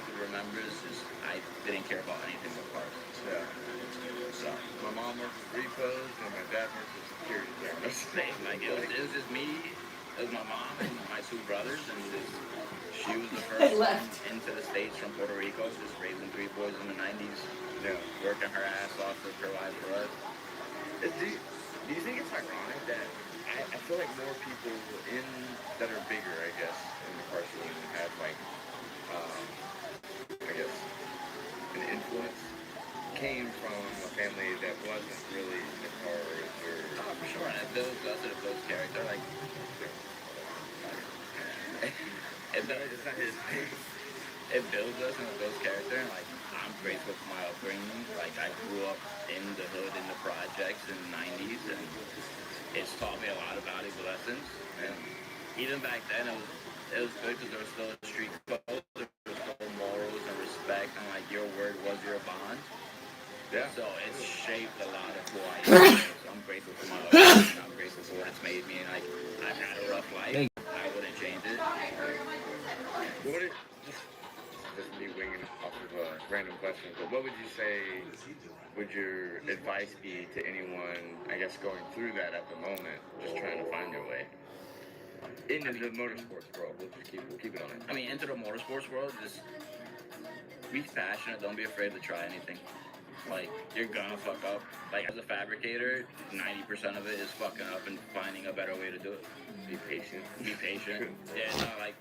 could remember is just I didn't care about anything but cars. Yeah. So My mom worked with repos and my dad worked with security cameras. same, like it was just me. It was my mom and my two brothers, and she was the first one into the States from Puerto Rico, just raising three boys in the 90s, Yeah. working her ass off to provide for us. Do you think it's ironic that I feel like more people that are bigger, I guess, in the car scene have like, I guess, an influence came from a family that wasn't really into cars or. Oh, for sure, and it builds us, it builds character. Like It's not his thing. it builds us and it builds character. And like I'm grateful for my upbringing. Like I grew up in the hood, in the projects in the 90s, and it's taught me a lot of valuable lessons. And even back then, it was good because there was still a street code, there was still morals and respect, and like your word was your bond. Yeah. So it's shaped a lot of who I am. So I'm grateful for my upbringing. I'm grateful for what it's made me. And like I've had a rough life. I wouldn't change it. What would just me winging off of a random question, but what would you say would your advice be to anyone, I guess, going through that at the moment, just trying to find their way into the motorsports world? We'll keep it on it. I mean, into the motorsports world, just be passionate. Don't be afraid to try anything. Like, you're gonna fuck up. Like, as a fabricator, 90% of it is fucking up and finding a better way to do it. Be patient. Be patient. Yeah, it's not like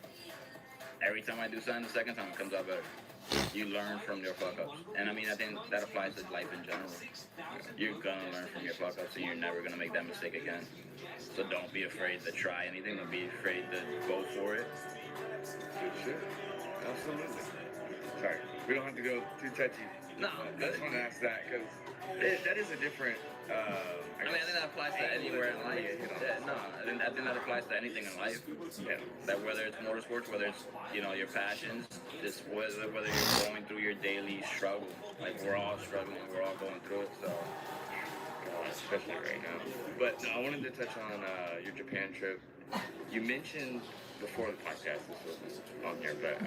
every time I do something, the second time it comes out better. You learn from your fuck ups. And I mean, I think that applies to life in general. You're gonna learn from your fuck ups and you're never gonna make that mistake again. So don't be afraid to try anything. Don't be afraid to go for it. Good shit. Absolutely. Sorry, we don't have to go too touchy. No, I just want to ask that because that is a different. I think that applies to anywhere in life. Yeah, no, I think that applies to anything in life. Yeah. That whether it's motorsports, whether it's your passions, just whether you're going through your daily struggle. Like we're all struggling, we're all going through it. So, especially right now. But no, I wanted to touch on your Japan trip. You mentioned before the podcast, this wasn't on here, but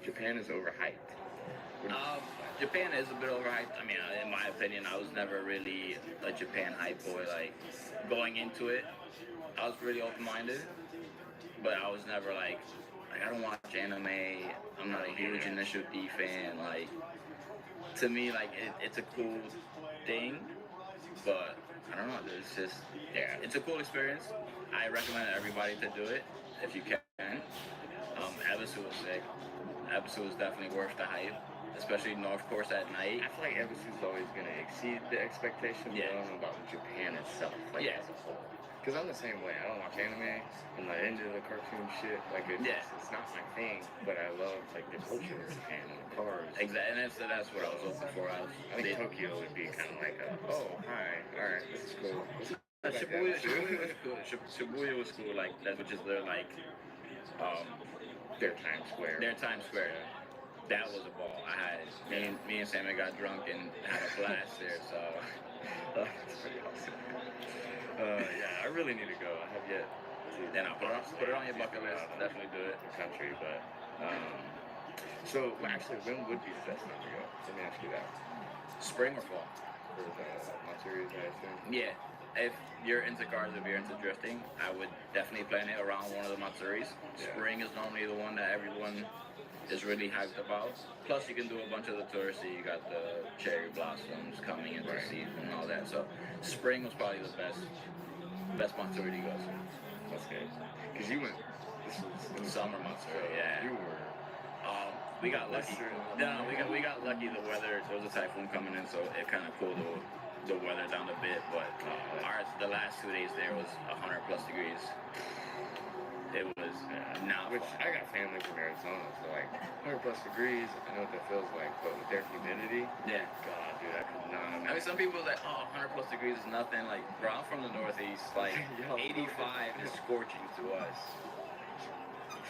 Japan is overhyped. Japan is a bit overhyped. I mean, in my opinion, I was never really a Japan hype boy. Like, going into it, I was really open-minded, but I was never like I don't watch anime. I'm not a huge Initial D fan. Like, to me, like, it's a cool thing, but I don't know. It's just, it's a cool experience. I recommend everybody to do it if you can. Ebisu was sick. Ebisu was definitely worth the hype. Especially North Course at night. I feel like Ebisu's always going to exceed the expectations. Yeah. I don't know about Japan itself, like Yeah. as a whole. Because I'm the same way. I don't watch anime. I'm not into the cartoon shit. Like it's not my thing. But I love like the culture of Japan and the cars. Exactly, and that's what I was looking for. I think Tokyo would be kind of like hi, all right, this is cool. Shibuya was cool. Shibuya was cool. Like that, which is their like their Times Square. Their Times Square. That was a ball. Me and Sammy got drunk and had a blast there, so that's pretty awesome. Yeah, I really need to go. I have yet to. Then I'll put it on your bucket list. Definitely do it. The country, but so actually, when would be the best time to go? Let me ask you that. Spring or fall? For the Matsuris, I assume. Yeah. If you're into cars, if you're into drifting, I would definitely plan it around one of the Matsuris. Spring is normally the one that everyone is really hyped about. Plus, you can do a bunch of the touristy. You got the cherry blossoms coming into season and all that. So, spring was probably the best Matsuri to go to. That's good. Because you went. This was summer Matsuri. Yeah. You were. We got lucky. No, we got lucky. The weather. There was a typhoon coming in, so it kind of cooled the weather down a bit. But the last 2 days there was 100+ degrees. It was not Which fun. I got family from Arizona, so like 100+ degrees, I know what that feels like, but with their humidity, God, dude, I could not imagine. I mean, some people are like, 100+ degrees is nothing. Like, bro, I'm from the Northeast. Like, 85 is scorching to us.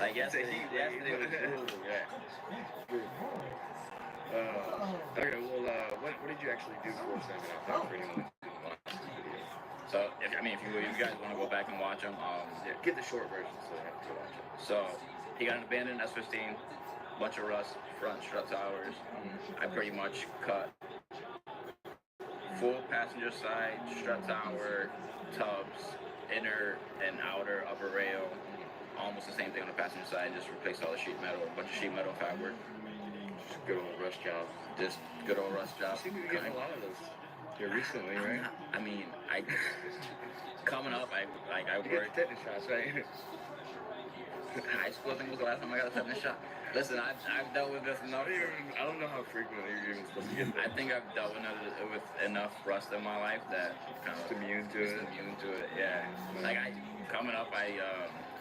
Like, yesterday was cool. Yeah. Okay, well, what did you actually do for Seven out there for anyone? So, if you guys want to go back and watch them, get the short version so they have to watch it. So, he got an abandoned S15, bunch of rust, front strut towers. I pretty much cut full passenger side, strut tower, tubs, inner and outer upper rail. Almost the same thing on the passenger side, just replaced all the sheet metal, a bunch of sheet metal fabric. Just good old rust job. Just good old rust job. You seem to be getting a lot of those here recently, right? I mean, coming up, I You get worked. tetanus shots, right? High school, I think was the last time I got a tetanus shot. Listen, I've dealt with this enough. I don't know how frequently you're even supposed to get that. I think I've dealt with enough rust in my life that kind of Immune to just it. immune to it. Yeah. Like coming up, I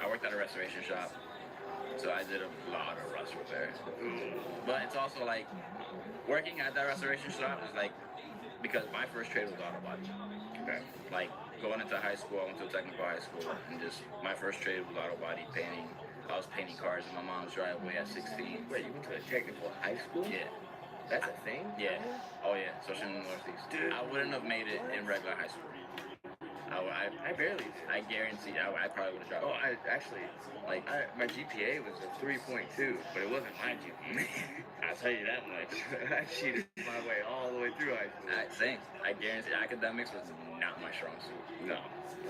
worked at a restoration shop, so I did a lot of rust repair. But it's also like working at that restoration shop is like because my first trade was auto body. Okay. Like going into high school, I went to a technical high school, and just my first trade was auto body painting. I was painting cars in my mom's driveway at 16. Wait, you went to a technical high school? Yeah. That's a thing? Yeah. Oh yeah. Especially in the Northeast. Dude. I wouldn't have made it in regular high school. I barely did. I guarantee I probably would have dropped. Oh, I actually, my GPA was a 3.2, but it wasn't my GPA. I'll tell you that much. I cheated my way all the way through high school. Same. I guarantee academics was not my strong suit. No.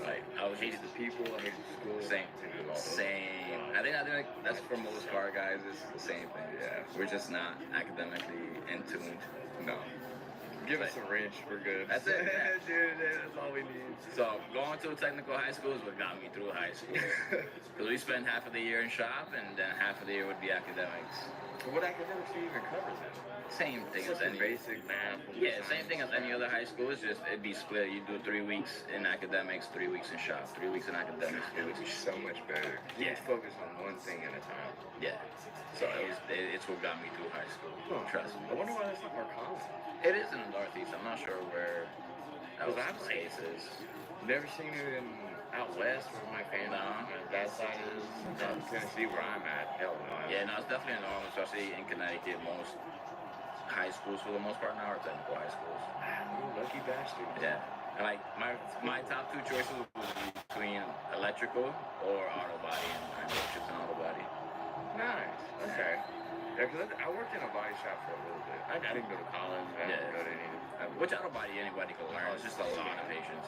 Like I was Hated the people, I hated the school. Same. Hated all those. Same. I think that's for most car guys. It's the same thing. Yeah. We're just not academically in tuned. No. Give us a wrench, we're good. That's it. Dude, that's all we need. So going to a technical high school is what got me through high school. Because we spent half of the year in shop, and then half of the year would be academics. What academics do you even cover then? Same thing as Such any. basic math. Yeah, same thing as any other high school. It's just it'd be split. You do 3 weeks in academics, 3 weeks in shop, 3 weeks in academics, 3 It weeks would in be shop. so much better. You Yeah. just focus on one thing at a time. Yeah. So it's what got me through high school. Huh. Trust me. I wonder why that's not more common. It is in the Northeast. I'm not sure where that was I've seen place is. Never seen it in out west where my family, No. my dad's side is. Down in Tennessee where I'm at. Hell no. Yeah, no, it's definitely a norm, especially in Connecticut. Most high schools, for the most part, now are technical high schools. You lucky bastard. Yeah. And like my top 2 choices would be between electrical or auto body, and I chose auto body. Nice. Okay. Yeah, because I worked in a body shop for a little bit. I didn't go to college. I didn't go to any. Which auto body anybody can learn. It's just a lot of patience.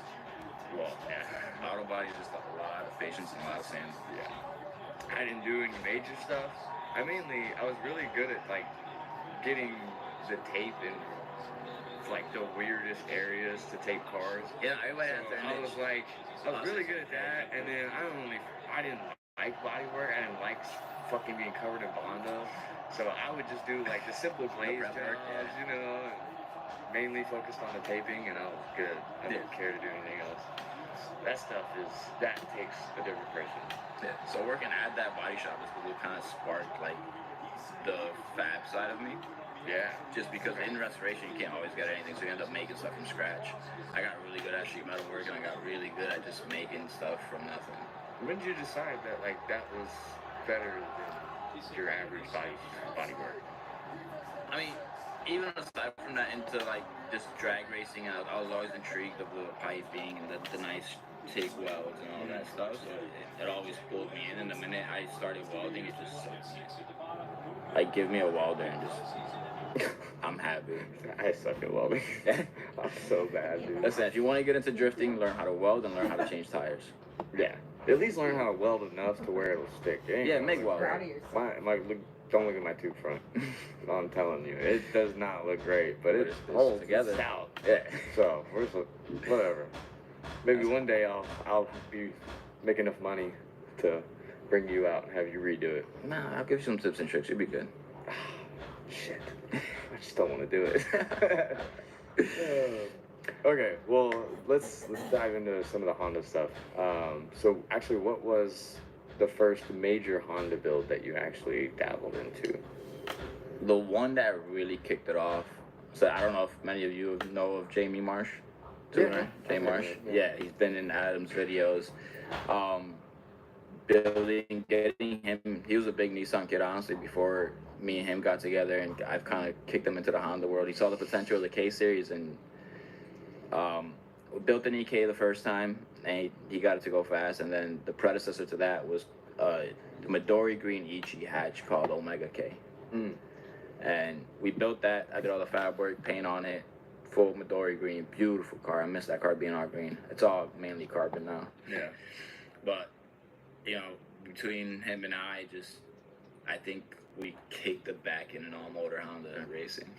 Well, yeah. Auto body is just a lot of patience and a lot of sand. Yeah. I didn't do any major stuff. I was really good at like getting the tape in like the weirdest areas to tape cars. Yeah, everybody has So their I was niche. really good at that, and then I didn't like body work. I didn't like fucking being covered in Bondo, so I would just do like the simple glaze prep jobs, work, yeah. you know, mainly focused on the taping, and I was good. I didn't care to do anything else. That takes a different person. Yeah. So working at that body shop is what kind of sparked like the fab side of me. Yeah. Just because in restoration you can't always get anything, so you end up making stuff from scratch. I got really good at sheet metal work, and I got really good at just making stuff from nothing. When did you decide that like that was better than your average body work? I mean, even aside from that, into like just drag racing, I was always intrigued of the piping and the nice TIG welds and all that stuff. So it always pulled me in. And the minute I started welding, it just sucked me. Like, give me a welder and just, I'm happy. I suck at welding. I'm so bad, dude. Listen, if you want to get into drifting, learn how to weld and learn how to change tires. Yeah. At least learn how to weld enough to where it'll stick. Yeah, MIG weld. Proud of yourself. Don't look at my tube front. I'm telling you, it does not look great, but it It's holds together. It's out. Yeah. So whatever. Maybe one day I'll be making enough money to bring you out and have you redo it. Nah, I'll give you some tips and tricks. You'll be good. Shit. I just don't want to do it. Okay, well, let's dive into some of the Honda stuff. So actually, what was the first major Honda build that you actually dabbled into? The one that really kicked it off. So I don't know if many of you know of Jamie Marsh. Yeah. Jamie Marsh. Yeah. Yeah, he's been in Adam's videos. Getting him. He was a big Nissan kid, honestly, before me and him got together, and I've kind of kicked him into the Honda world. He saw the potential of the K series and built an EK the first time, and he got it to go fast. And then the predecessor to that was the Midori Green Ichi hatch called Omega K. Mm. And we built that. I did all the fab work, paint on it, full Midori green, beautiful car. I miss that car being all green. It's all mainly carbon now. Yeah. But between him and I think we kicked the back in an all-motor Honda racing.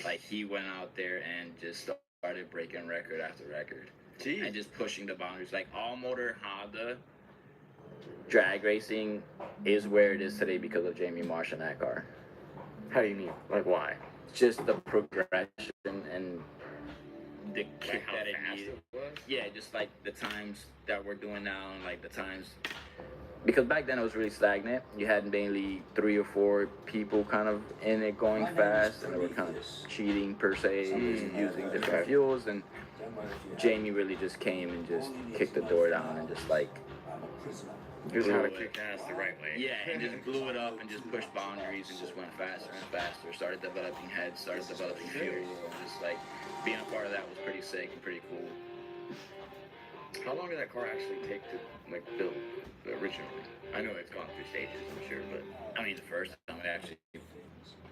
Like, he went out there and just started breaking record after record. Jeez. And just pushing the boundaries. Like, all-motor Honda drag racing is where it is today because of Jamie Marsh and that car. How do you mean? Like, why? Just the progression and the kick Like how that it fast needed. it was? Yeah, just like the times that we're doing now, and like the times, because back then it was really stagnant. You had mainly 3 or 4 people kind of in it going fast, and they were kind of cheating per se, using different fuels. And Jamie really just came and just kicked the door down and just like Here's how to blew it. kick ass the right way. Yeah, and just blew it up and just pushed boundaries and just went faster and faster. Started developing heads, started developing fuel, and just like being a part of that was pretty sick and pretty cool. How long did that car actually take to like build originally? I know it's gone through stages, I'm sure, but I mean, the first time we actually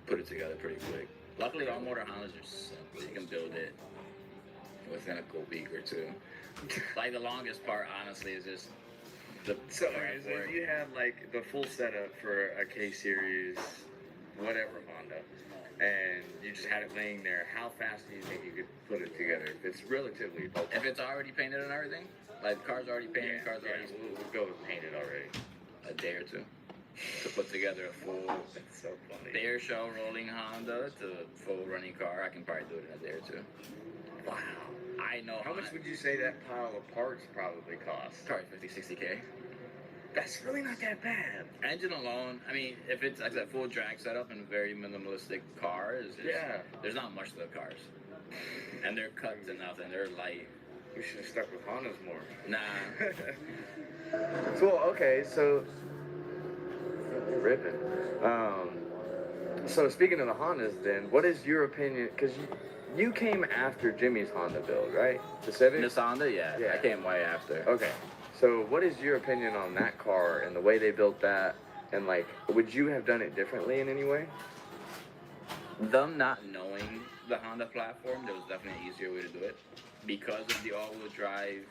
put it together pretty quick. Luckily, all motor Hondas are simple. You can build it within a week or 2. Like, the longest part, honestly, is just the so prep work. you had like the full setup for a K series, whatever Honda, and you just had it laying there. How fast do you think you could put it together? If it's relatively bulky. If it's already painted and everything, like the car's already painted, car's already we'll go with painted already. a day or 2 to put together a full That's so funny. bare shell rolling Honda to full running car. I can probably do it in a day or 2. Wow. I know. How much would you say that pile of parts probably cost? Probably 50, 60K. That's really not that bad. Engine alone, I mean, if it's like that full drag setup and a very minimalistic car, there's not much to the cars. And they're cut to nothing. They're light. We should have stuck with Hondas more. Nah. So okay, so ripping. So speaking of the Hondas, then, what is your opinion? Because you came after Jimmy's Honda build, right? The Civic. This Honda, yeah. I came way after. Okay. So what is your opinion on that car and the way they built that? And like, would you have done it differently in any way? Them not knowing the Honda platform, there was definitely an easier way to do it. Because of the all-wheel drive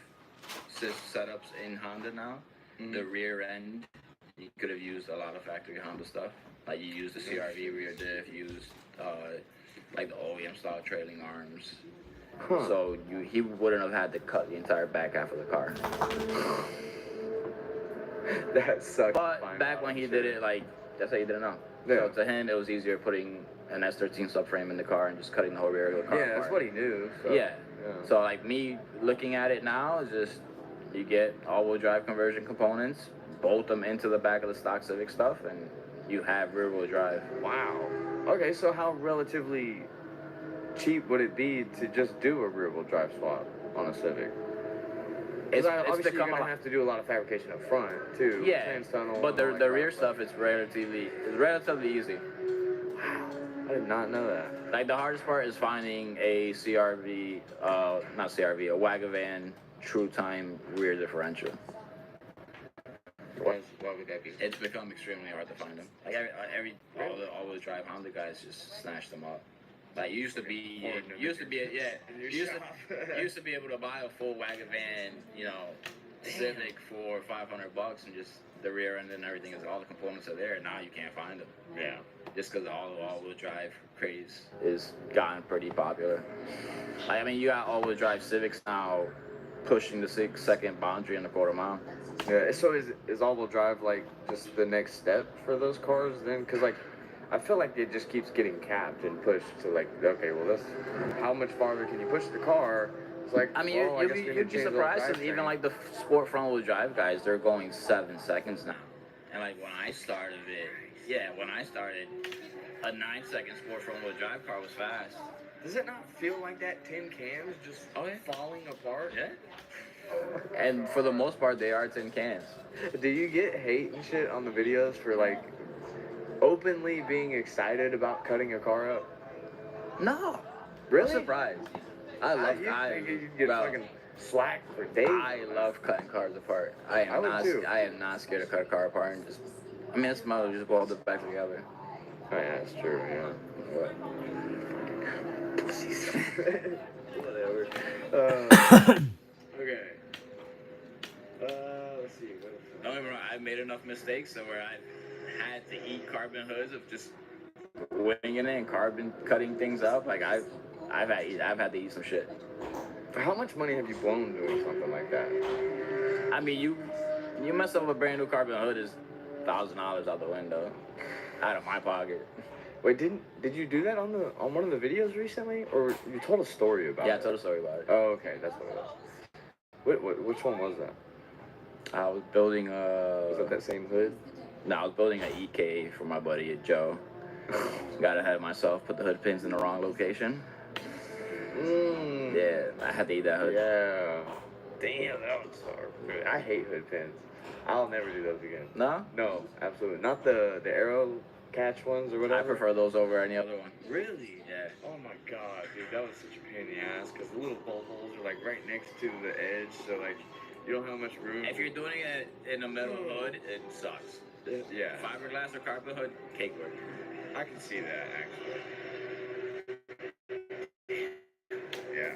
setups in Honda now, the rear end, you could have used a lot of factory Honda stuff. Like, you used the CRV rear diff, used like the OEM style trailing arms. Huh. So he wouldn't have had to cut the entire back half of the car. That sucks. But back when he did it, like, that's how you didn't know. Yeah. So to him, it was easier putting an S13 subframe in the car and just cutting the whole rear of the car. Yeah, that's what he knew. So, yeah. So like me looking at it now is just you get all-wheel drive conversion components, bolt them into the back of the stock Civic stuff, and you have rear-wheel drive. Wow. Okay, so how relatively cheap would it be to just do a rear-wheel drive swap on a Civic? It's Obviously become you're gonna have to do a lot of fabrication up front too. Yeah, Trans-tunnel, but and all the that rear crap. stuff is relatively easy. Wow, I did not know that. Like, the hardest part is finding a CRV, not CRV, a Wagavan true time rear differential. Why would that be? It's become extremely hard to find them. Like all the drive Honda guys just snatched them up. Like, you used to be able to buy a full Wagavan, Civic for $500 and just the rear end and everything, all the components are there. Now you can't find them. Yeah. Just because all-wheel drive craze is gotten pretty popular. Like, I mean, you got all-wheel drive Civics now pushing the 6-second boundary in a quarter mile. Yeah. So is all-wheel drive like just the next step for those cars then? Because like, I feel like it just keeps getting capped and pushed to like, okay, well, how much farther can you push the car? It's like, I mean, well, I guess we you'd need be to change the surprised that drivetrain. even like the sport front-wheel drive guys, they're going 7 seconds now. And like when I started, a 9-second sport front-wheel drive car was fast. Does it not feel like that tin cans just falling apart? Yeah. And for the most part, they are tin cans. Do you get hate and shit on the videos for like openly being excited about cutting a car up? No. Really? I'm surprised. I love you get fucking slack for days. I love cutting cars apart. I am not scared to cut a car apart and just, I mean, it's my just weld it back together. Oh, yeah, that's true, yeah. Whatever. Okay. Let's see. Don't get me wrong, I've made enough mistakes so where I've had to eat carbon hoods of just winging it and carbon cutting things up. Like I've had to eat some shit. How much money have you blown doing something like that? I mean, you mess up a brand new carbon hood is $1,000 out the window, out of my pocket. Wait, did you do that on one of the videos recently, or you told a story about it? Yeah, I told a story about it. Oh, okay, that's what it was. Which one was that? I was building Was that same hood? No, I was building an EK for my buddy Joe. Got ahead of myself, put the hood pins in the wrong location. Yeah, I had to eat that hood. Yeah. Damn, that was hard. I hate hood pins. I'll never do those again. No? No, absolutely. Not the arrow catch ones or whatever. I prefer those over any other one. Really? Yeah. Oh my god, dude, that was such a pain in the ass because the little bolt holes are like right next to the edge, so like you don't have much room. If you're doing it in a metal hood, it sucks. Yeah. Fiberglass or carbon hood, cake work. I can see that actually. Yeah.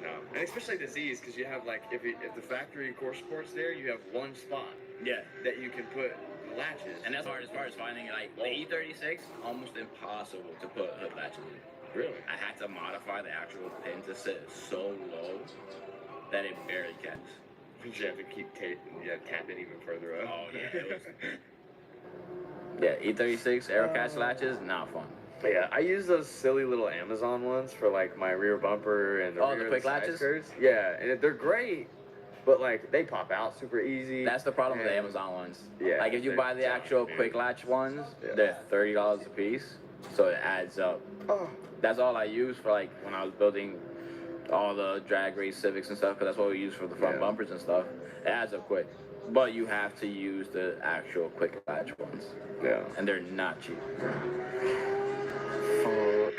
No, and especially the Z's because you have like if the factory core support's there, you have one spot. Yeah. That you can put the latches. And that's hard as far as finding like the E36, almost impossible to put hood latches in. Really? I had to modify the actual pin to sit so low that it barely catches. You have to keep tap it even further up. Oh yeah. It was... Yeah, E36 aero catch latches, not fun. Yeah, I use those silly little Amazon ones for like my rear bumper and the rear the quick side latches? skirts. Yeah, and they're great, but like they pop out super easy. That's the problem with the Amazon ones. Yeah, like if you buy the actual quick latch ones, they're $30 a piece, so it adds up. Oh. That's all I use for like when I was building all the drag race Civics and stuff, because that's what we use for the front bumpers and stuff. It adds up quick, but you have to use the actual quick latch ones. Yeah, and they're not cheap. Fuck.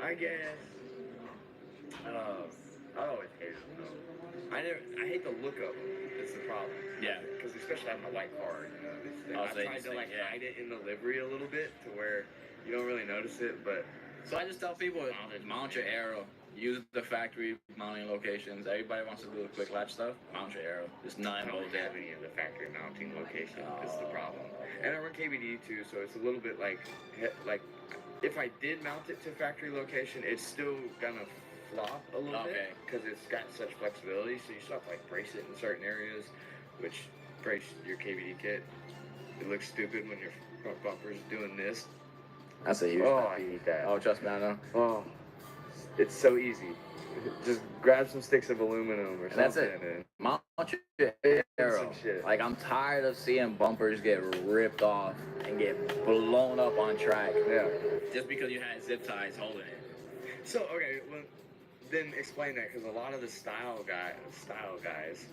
I guess. I always hated them. I hate the look of them. It's the problem. Yeah. Because especially having a white car, you know, Also, I tried to like hide it in the livery a little bit to where you don't really notice it, but. So I just tell people, mount your arrow. Use the factory mounting locations. Everybody wants to do the quick latch stuff. Mount your arrow. There's none. I don't have any of the factory mounting locations. That's the problem. And I run KBD too, so it's a little bit like if I did mount it to factory location, it's still gonna flop a little bit because it's got such flexibility. So you still have to like brace it in certain areas, which brace your KBD kit. It looks stupid when your front bumper's doing this. That's a huge. Oh, I hate that. Oh, trust me, I know. Oh. It's so easy. Just grab some sticks of aluminum or something. That's it. And mount your arrow. Like, I'm tired of seeing bumpers get ripped off and get blown up on track. Yeah. Just because you had zip ties holding it. So, okay, well, then explain that, because a lot of the style guys,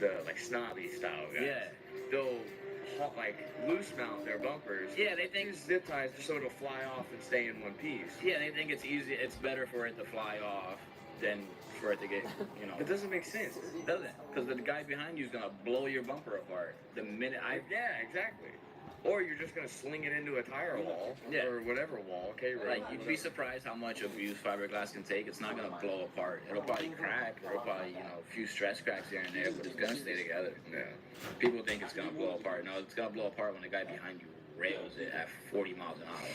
the like snobby style guys, they'll like loose mount their bumpers. Yeah, they think zip ties just so it'll fly off and stay in one piece. Yeah, they think it's easy. It's better for it to fly off than for it to get, you know. It doesn't make sense. It doesn't, because the guy behind you is gonna blow your bumper apart the minute Yeah, exactly. Or you're just gonna sling it into a tire wall or whatever wall. Okay, right. Like, you'd be surprised how much abuse fiberglass can take. It's not gonna blow apart. It'll probably crack. It'll probably, you know, a few stress cracks here and there, but it's gonna stay together. Yeah. People think it's gonna blow apart. No, it's gonna blow apart when the guy behind you rails it at 40 miles an hour.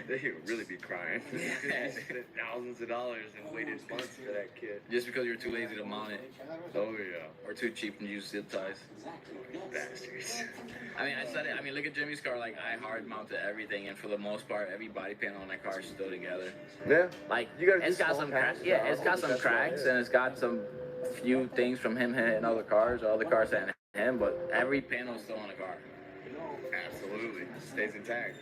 They would really be crying. They spent thousands of dollars and waited months for that kit. Just because you're too lazy to mount it. Oh yeah. Or too cheap to use zip ties. Bastards. I mean, I said it. I mean, look at Jimmy's car. Like, I hard mounted everything, and for the most part, every body panel on that car is still together. Yeah. Like, you gotta it's got some cracks. Yeah, it's got some cracks, and it's got some few things from him hitting other cars, or other cars hitting him, but every panel's still on the car. Absolutely. Stays intact.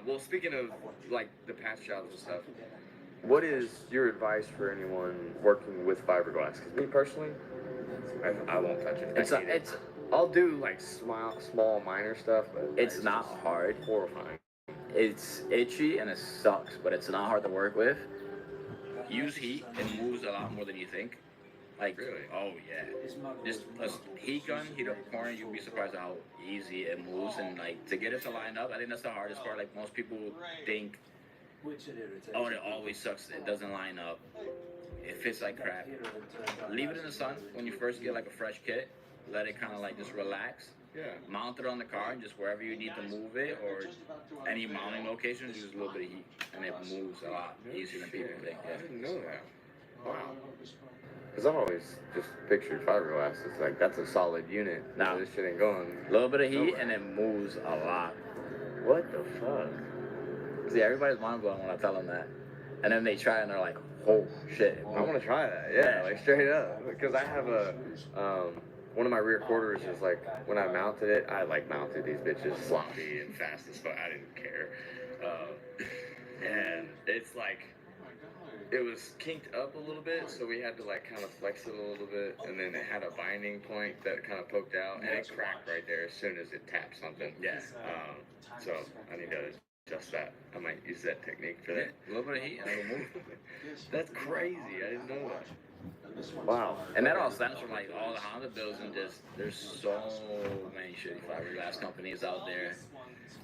Well, speaking of like the past jobs and stuff, what is your advice for anyone working with fiberglass? Because me personally, I won't touch it. I'll do like small minor stuff, but it's not hard. Horrifying. It's itchy and it sucks, but it's not hard to work with. Use heat, it moves a lot more than you think. Like, Really? oh yeah. Just a heat gun, heat up a corner, you'd be surprised how easy it moves. And like to get it to line up, I think that's the hardest part. Like most people think, oh, it always sucks. It doesn't line up. It fits like crap. Leave it in the sun when you first get like a fresh kit. Let it kind of like just relax. Yeah. Mount it on the car and just wherever you need to move it or any mounting location, use a little bit of heat and it moves a lot easier than people think. I Yeah. didn't know that. Wow. Because I've always just pictured fiberglass. It's like, that's a solid unit. Nah. This shit ain't going. A little bit of heat nowhere. and it moves a lot. What the fuck? See, everybody's mind blown when I tell them that. And then they try and they're like, oh shit. I want to try that. Yeah, like straight up. Because I have a, one of my rear quarters is like, when I mounted it, I like mounted these bitches sloppy and fast as fuck. I didn't care. And it's like, it was kinked up a little bit, so we had to like kind of flex it a little bit, and then it had a binding point that kind of poked out, and it cracked right there as soon as it tapped something. Yeah. So I need to adjust that. I might use that technique for that. A little bit of heat and it'll move. That's crazy. I didn't know that. Wow. And that all stems from like all the Honda builds and just there's so many shitty fiberglass companies out there.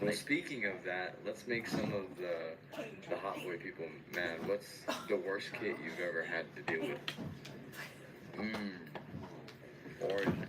Well, speaking of that, let's make some of the hot boy people mad. What's the worst kit you've ever had to deal with? Origin.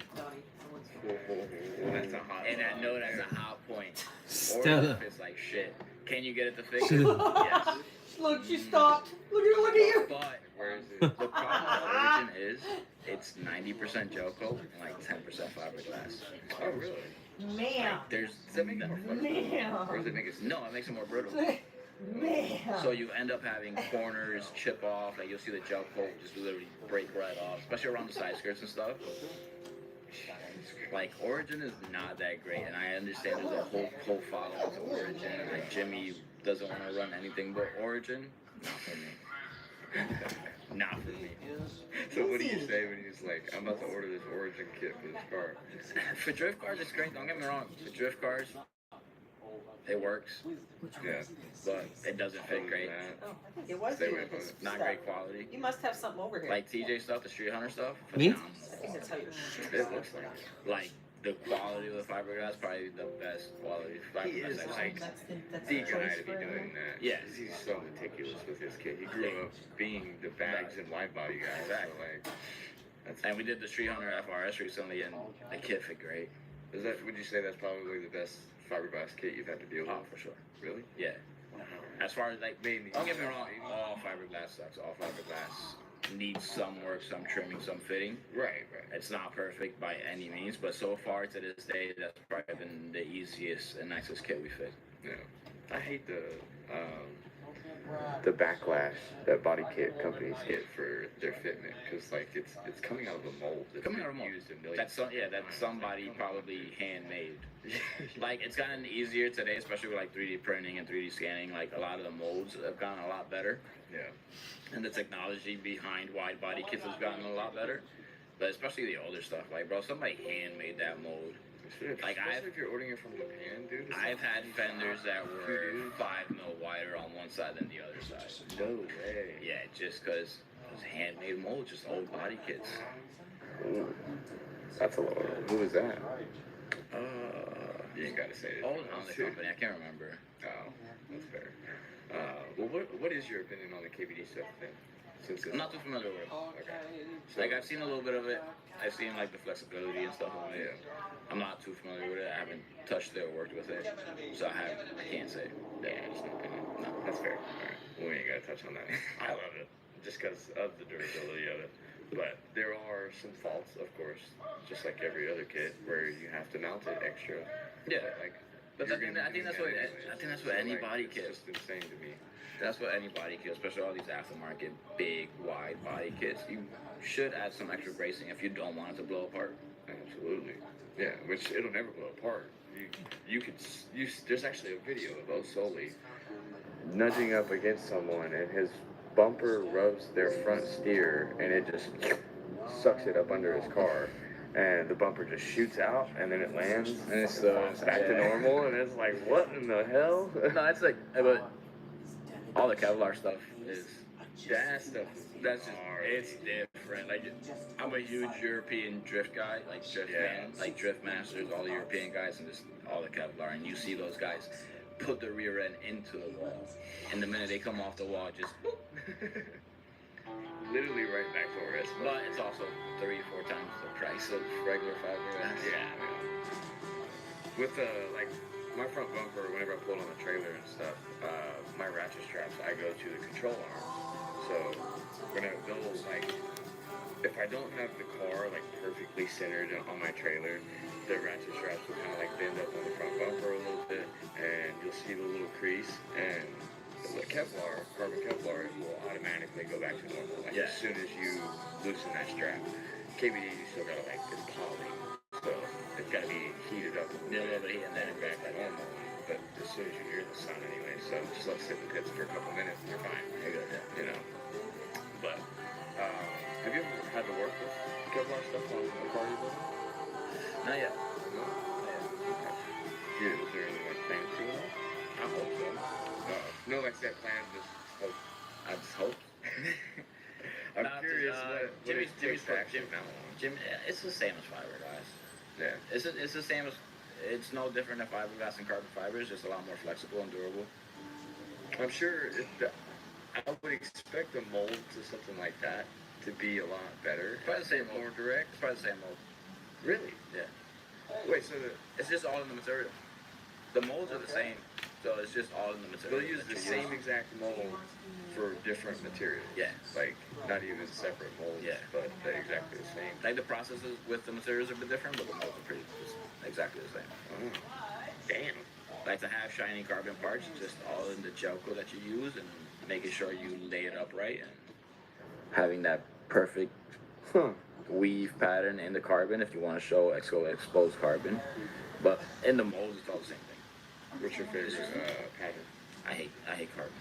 That's a hot. And I know that's a hot point. Stella. Origin fits like shit. Can you get it to fix it? Yes. Look, she stopped. Look at you. But Where is it? the problem with Origin is it's 90% gel coat and like 10% fiberglass. Oh, really? Man. Does that make that more fun? Or does Man. it make it? No, it makes it more brittle. Man. So you end up having corners chip off, like you'll see the gel coat just literally break right off, especially around the side skirts and stuff. Like Origin is not that great, and I understand there's a whole cult following to Origin, and like Jimmy doesn't want to run anything but Origin. Not for me. Not for me. So what do you say when he's like, I'm about to order this Origin kit for this car? For drift cars, it's great. Don't get me wrong. For drift cars, it works, Yeah. but it doesn't fit great. Oh, I think it was Stay you away with from his it. Not stuff. great quality. You must have something over here. Like TJ stuff, the Street Hunter stuff. Me? phenomenal. I think that's how you're It looks like it. Like the quality of the fiberglass, probably the best quality He is fiberglass I've like seen. that's the choice guy to be for him. doing that. Yes. He's so meticulous with his kit. He grew up being the bags and wide body guy. Exactly. So like, that's. And we did the Street Hunter FRS recently, and the kit fit great. Is that? Would you say that's probably the best fiberglass kit you've had to deal with? Oh, for sure. Really? Yeah. As far as like, Maybe. don't get me wrong, all fiberglass sucks. All fiberglass needs some work, some trimming, some fitting. Right. It's not perfect by any means, but so far to this day, that's probably been the easiest and nicest kit we fit. Yeah. I hate the backlash that body kit companies get for their fitment because like it's coming out of a mold. It's Coming been out of a mold. used a million. That's that's times. somebody probably handmade. Like it's gotten easier today, especially with like 3D printing and 3D scanning. Like a lot of the molds have gotten a lot better, Yeah. and the technology behind wide body kits has gotten a lot better. But especially the older stuff, like bro, somebody handmade that mold. Like, Especially if you're ordering it from Japan, dude. it's I've like- had fenders that were 5 mil wider on one side than the other side. No way. Yeah, just because it was handmade molds, just old body kits. Ooh, that's a lot. Who was that? Uh, You ain't gotta say it. old Honda company, I can't remember. Oh, that's fair. Well, what is your opinion on the KBD stuff then? Since it's I'm not too familiar with it. okay. So, Like I've seen a little bit of it. I've seen like the flexibility and stuff on it. I'm not too familiar with it. I haven't touched it or worked with it, so I can't say. yeah, just no opinion. No, that's fair. All right. Well, we ain't gotta touch on that. I love it just because of the durability of it. But there are some faults, of course, just like every other kit, where you have to mount it extra. Yeah. Like, But you're I think gonna be that's doing what that anyways. I think that's what any like, body it's kit. just insane to me. That's what any body kit, especially all these aftermarket big wide body kits. You should add some extra bracing if you don't want it to blow apart. Absolutely. Yeah, which it'll never blow apart. You could there's actually a video of Osoli nudging up against someone and his bumper rubs their front steer and it just sucks it up under his car and the bumper just shoots out and then it lands and it's back to normal and it's like what in the hell? No, it's like, but all the Kevlar stuff is That stuff is That's just, hard. it's different. Like, I'm a huge European drift guy, like drift fan, like drift masters, all the European guys, and just all the Kevlar. And you see those guys put the rear end into the wall, and the minute they come off the wall, just boop. Literally right back to where it's supposed But it's also 3-4 times the price of regular fiberglass. Yeah, I know. With like my front bumper, whenever I pull on the trailer and stuff, my ratchet straps, I go to the control arms. So when they'll like, if I don't have the car like perfectly centered on my trailer, the ratchet straps will kind of like bend up on the front bumper a little bit, and you'll see the little crease, and the Kevlar, carbon Kevlar, will automatically go back to normal. Like as soon as you loosen that strap. KBD, you still gotta like this poly, so it's gotta be heated up a little bit and then back to normal. But as soon as you hear the sound anyway, so just let it sit in the pits for a couple minutes and you're fine. You know. But have you ever had to work with Kevlar stuff on the car you built? Not yet. No. Okay. Dude, is there any like plans to it? I hope so. No, like set plans, just hope. I just hope. I'm curious Jimmy's actually now. Jim, it's the same as fiberglass. Yeah. It's the same as, it's no different than fiberglass and carbon fiber. It's just a lot more flexible and durable. I'm sure I would expect a mold to something like that to be a lot better. Probably the same mold. More direct. It's probably the same mold. Really? Yeah. Wait, so It's just all in the material. The molds are the same, so it's just all in the material. they'll use the same exact mold for different materials. Yeah. Like, not even separate molds, Yeah. but they're exactly the same. Like the processes with the materials are a bit different, but the molds are pretty exactly the same. Oh, damn. Like the half shiny carbon parts, just all in the gel coat that you use and making sure you lay it up right and having that perfect weave pattern in the carbon if you want to show exposed carbon. But in the molds, it's all the same thing. What's your favorite pattern? I hate carbon.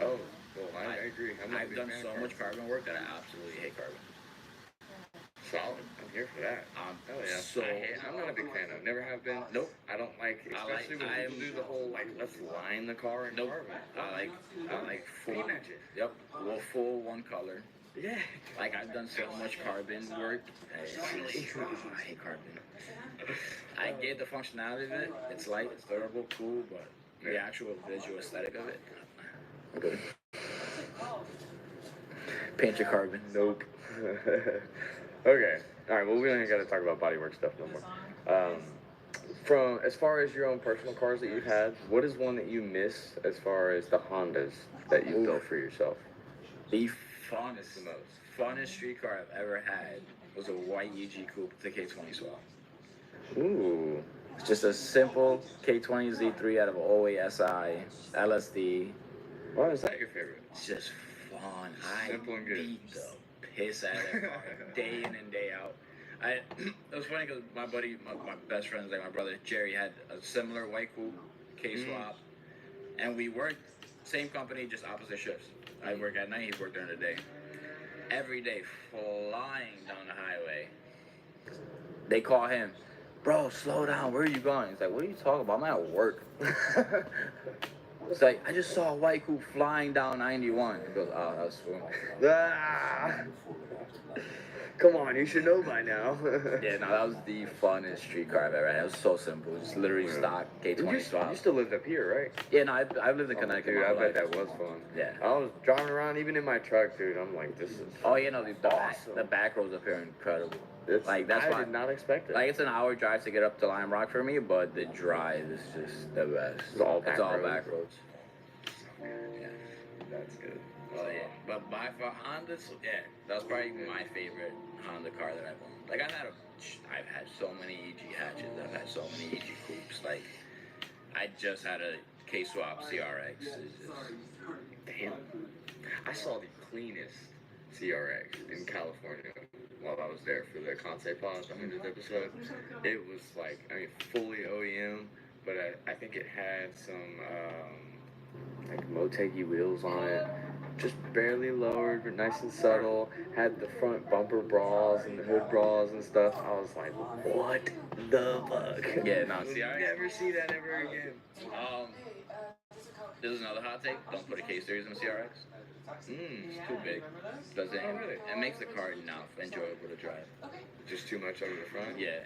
Oh, well, I agree. I've done so much carbon work that I absolutely hate carbon. Solid. I'm here for that. Hell yeah. I'm not a big fan of. Never have been. Nope. I don't like, especially when people do the whole like let's line the car in carbon. I like full. Match it. Yep. Well, full one color. Yeah. Like I've done so much carbon work. I hate carbon. I get the functionality of it. It's light, it's durable, cool, but the actual visual aesthetic of it, good. Paint your carbon. Nope. Okay. All right. Well, we don't got to talk about bodywork stuff no more. From as far as your own personal cars that you've had, what is one that you miss as far as the Hondas that you built for yourself? The funnest street car I've ever had was a white EG Coupe with the K20 swap. Ooh. It's just a simple K20 Z3 out of 08 SI, LSD. Why is that your favorite? It's just fun. Simple and good. I beat the piss out of that car day in and day out. It was funny because my buddy, my best friend, like my brother Jerry, had a similar white coupe K-swap, and we worked same company, just opposite shifts. I work at night, he worked during the day. Every day, flying down the highway. They call him, bro, slow down, where are you going? He's like, what are you talking about? I'm at work. It's like, I just saw a white coupe flying down 91. He goes, oh, that was cool. Ah! Come on, you should know by now. Yeah, no, that was the funnest street car I've ever had. It was so simple. Just literally stock K20 swap. You still lived up here, right? Yeah, no, I've lived in Connecticut. Dude, my I whole bet life. that was fun. Yeah. I was driving around, even in my truck, dude. I'm like, this is. Oh, yeah, no, awesome. the back roads up here are incredible. Like, that's I why. did not expect it. Like, it's an hour drive to get up to Lime Rock for me, but the drive is just the best. It's all back back roads. Yeah, that's good. So, yeah. But by far, Honda's, yeah, that was probably my favorite Honda car that I've owned. Like, I've had so many EG hatches. I've had so many EG coupes. Like, I just had a K-swap CRX. It's just, Damn. I saw the cleanest CRX in California while I was there for the Concept Pod, the 100th episode. It was like, I mean, fully OEM, but I think it had some, like Motegi wheels on it. Just barely lowered, but nice and subtle. Had the front bumper bras and the hood bras and stuff. I was like, what the fuck? yeah, no, You'll CRX. never see that ever again. This is another hot take. Don't put a K-Series in a CRX. It's too big. Doesn't it makes the car enough enjoyable to drive. Just too much over the front? Yeah.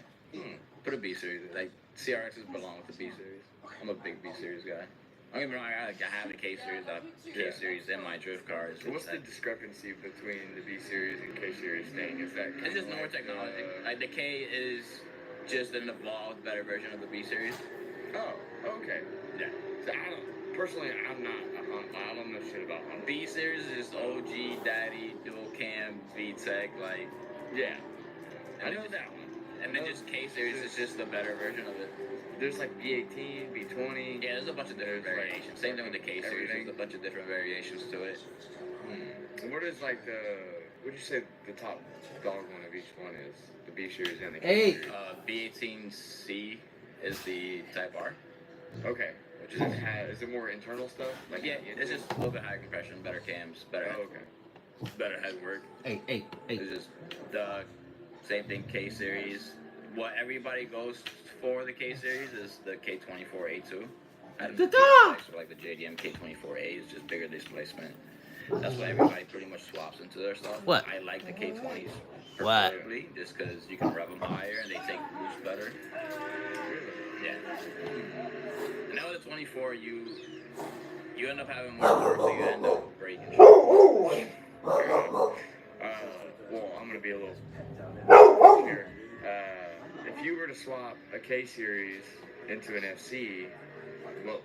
Put a B series. Like CRXs belong with the B series. I'm a big B series guy. Don't get me wrong, I have the K series. I have K series in my drift cars. What's the discrepancy between the B series and K series thing? Is that It's just newer technology. Like the K is just an evolved, better version of the B series. Oh, okay. Yeah. So personally, I'm not I don't know shit about Honda. B series is just OG, daddy, dual cam, VTEC, like. Yeah. I And know then that one. And then just K series is just a better version of it. There's like B18, B20. Yeah, there's a bunch of different variations. Same thing with the K series. everything. There's a bunch of different variations to it. And what is like what would you say the top dog one of each one is? The B series and the K Hey. series. B18C is the Type R. Okay. Does it have, is it more internal stuff? Like Yeah, the it's engine? just a little bit higher compression, better cams, better Oh, okay. better head work. Hey. It's just the same thing. K series. What everybody goes for the K series is the K24A2. And for like the JDM K24A is just bigger displacement. That's what everybody pretty much swaps into their stuff. What? I like the K20s What? preferably, just because you can rev them higher and they take boost better. Yeah. And now with the 24, you end up having more torque, so you end up braking. Well, I'm gonna be a little here. If you were to swap a K series into an FC,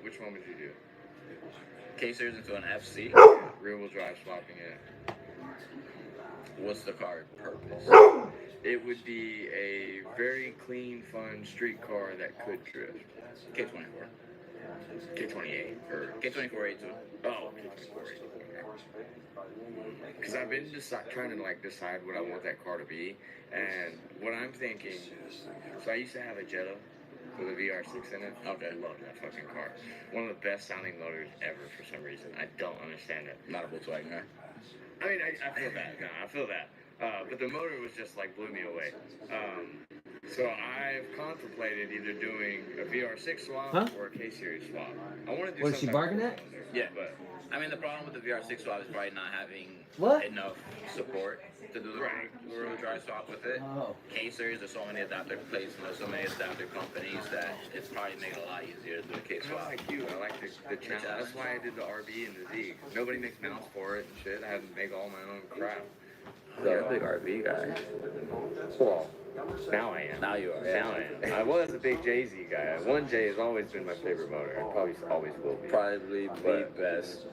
which one would you do? K series into an FC. Rear wheel drive swapping it. What's the car purpose? It would be a very clean, fun street car that could drift. K24. K28 or K24A2. oh, K24. Because I've been trying to like decide what I want that car to be, and what I'm thinking. So I used to have a Jetta with a VR6 in it. Okay. I love that fucking car. One of the best sounding motors ever for some reason. I don't understand it. Not a Volkswagen, right? I mean, I feel that. No, I feel that. But the motor was just like blew me away. So I've contemplated either doing a VR6 swap or a K series swap. I want to do. Was she barking at? Yeah, but I mean, the problem with the VR6 swap is probably not having What? enough support to do the rear-wheel drive swap with it. Oh. K series, there's so many adapter plates and there's so many adapter companies that it's probably made it a lot easier to do a K I swap. like you. I like the challenge. That's why I did the RB and the Z. Nobody makes mounts for it and shit. I had to make all my own crap. You're a big RV guy. Well, now I am. Now you are. Now I am. I was a big Jay-Z guy. 1J has always been my favorite motor, and probably always will be. Probably the best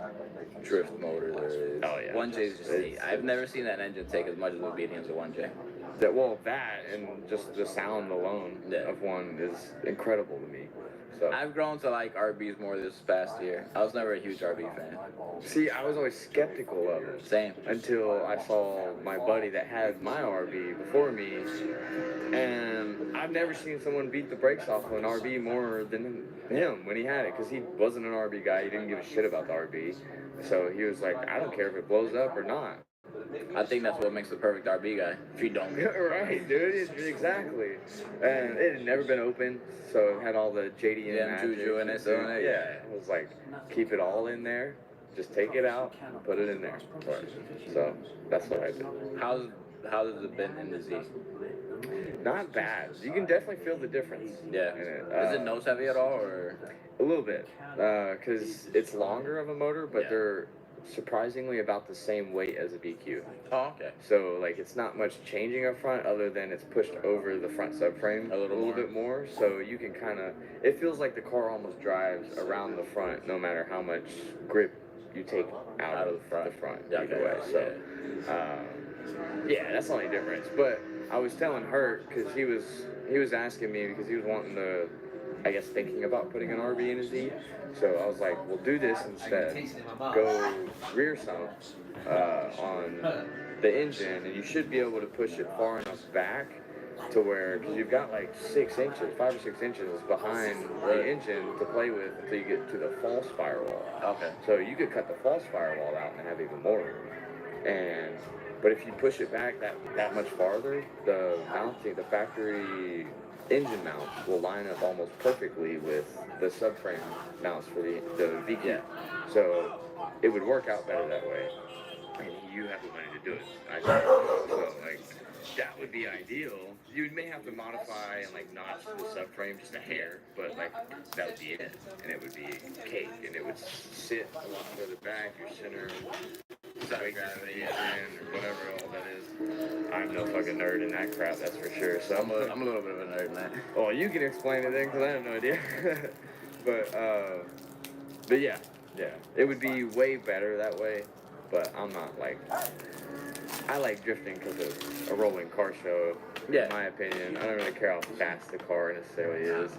drift motor there is. Oh, yeah. 1J is just neat. I've never seen that engine take as much of a beating as a 1J. That and just the sound alone Yeah. of one is incredible to me. So I've grown to like RBs more this past year. I was never a huge RB fan. see, I was always skeptical of it. Same. Until I saw my buddy that had my RB before me, and I've never seen someone beat the brakes off of an RB more than him when he had it, because he wasn't an RB guy. He didn't give a shit about the RB, so he was like, I don't care if it blows up or not. I think that's what makes the perfect RB guy. If you don't get Right, dude, exactly. And it had never been open, so it had all the JDM Yeah, juju in it, so yeah, it was like, keep it all in there, just take it out, and put it in there. So that's what I did. how has it been in the Z? Not bad. You can definitely feel the difference. Yeah. In it. Is it nose heavy at all, or? A little bit, because it's longer of a motor, but Yeah. they're surprisingly about the same weight as a BQ. Oh, okay. So like it's not much changing up front other than it's pushed over the front subframe A little bit more. So you can kind of, it feels like the car almost drives around the front no matter how much grip you take out of the front Yeah, either okay. way. So yeah, that's the only difference. But I was telling Hurt because he was asking me because he was wanting to, I guess, thinking about putting an RB in his Z. So I was like, we'll do this instead. Go rear sump on the engine, and you should be able to push it far enough back to where, because you've got like 6 inches, 5 or 6 inches behind the engine to play with until you get to the false firewall. Okay. So you could cut the false firewall out and have even more room. And But if you push it back that much farther, the factory engine mounts will line up almost perfectly with the subframe mounts for the VQ. Yeah. So it would work out better that way. And you have the money to do it. So like that would be ideal. You may have to modify and like notch the subframe just a hair, but like that would be it, and it would be cake, and it would sit a lot further back. Your center, Center gravity, or whatever all that is. I'm no fucking nerd in that crap, that's for sure. So I'm a little bit of a nerd, man. well, you can explain it then, because I have no idea. but yeah, it would be way better that way. But I'm not like, I like drifting because of a rolling car show. Yeah. In my opinion, I don't really care how fast the car necessarily is.